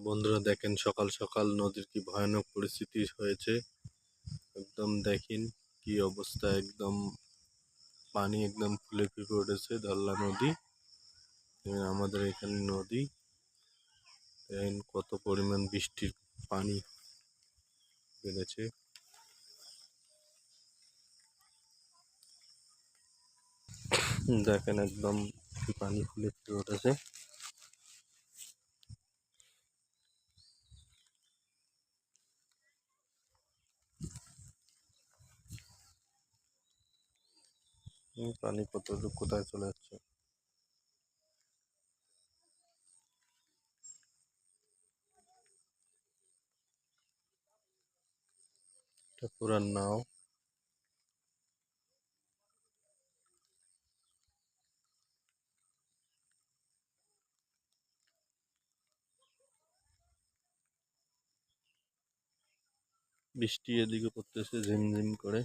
বন্ধুরা দেখেন সকাল সকাল নদীর কি ভয়ানক পরিস্থিতি হয়েছে। একদম দেখেন কি অবস্থা, একদম পানি একদম ফুলে ফেঁপে উঠেছে। ধরলা নদী, আমাদের এখানে নদী। দেখেন কত পরিমাণ বৃষ্টির পানি বেড়েছে। দেখেন একদম কি পানি ফুলে ফেঁপে উঠেছে। পানি কতটুকু কোথায় চলে যাচ্ছে। এটা পুরান নাও। বৃষ্টি এদিকে পড়তেছে ঝিমঝিম করে।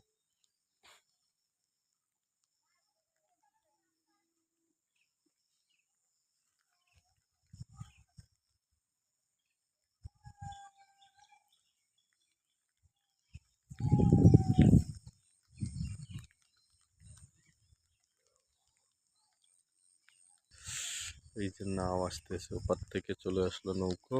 এই যে নাও আসতেছে, ওপার থেকে চলে আসলো নৌকো।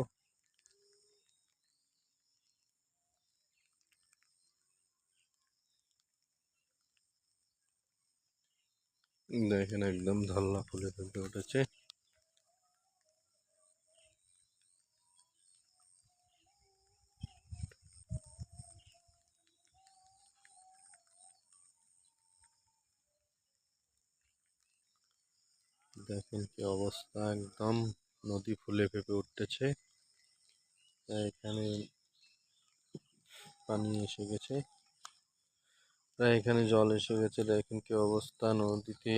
দেখেন একদম ধল্লা ফুলে ফেঁপে উঠেছে। দেখেন কি অবস্থা, একদম নদী ফুলে ফেঁপে উঠতেছে। এখানে পানি এসে গেছে, এখানে জল এসে গেছে। দেখেন কি অবস্থা নদীতে,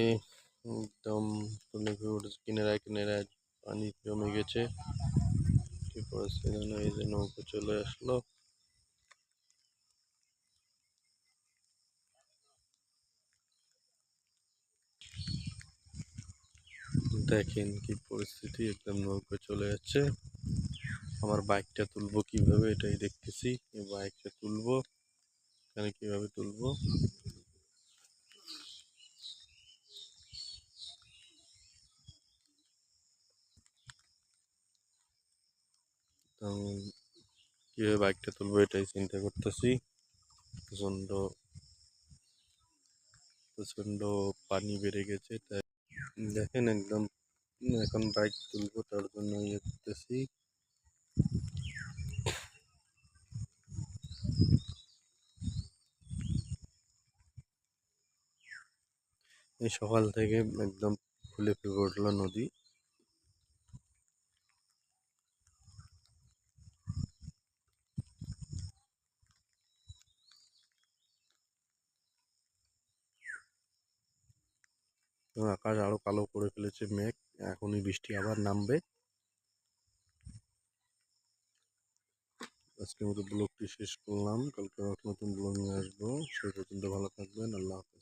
একদম ফুলে ফেঁপে উঠেছে। কিনারায় কিনারায় পানি জমে গেছে। কি করেছে যেন, এই যে নৌকো চলে আসলো। দেখেন কি পরিস্থিতি, একদম নৌকো চলে যাচ্ছে। আমার বাইকটা তুলবো কিভাবে এটাই দেখতেছি। এই বাইকটা তুলবো, এখানে কিভাবে তুলবো। কিভাবে বাইকটা তুলবো এটাই চিন্তা করতেছি। প্রচন্ড প্রচন্ড পানি বেড়ে গেছে, তাই দেখেন একদম এখন বাইক তুলবো, তার জন্য ইয়ে করতেছি। এই সকাল থেকে একদম ফুলে ফেঁপে উঠলো নদী। এবং আকাশ আরো কালো করে ফেলেছে মেঘ। এখনই বৃষ্টি আবার নামবে। আজকের মতো ব্লগটি শেষ করলাম, কালকে নতুন ব্লগ নিয়ে আসবো। সে পর্যন্ত ভালো থাকবেন। আল্লাহ হাফেজ।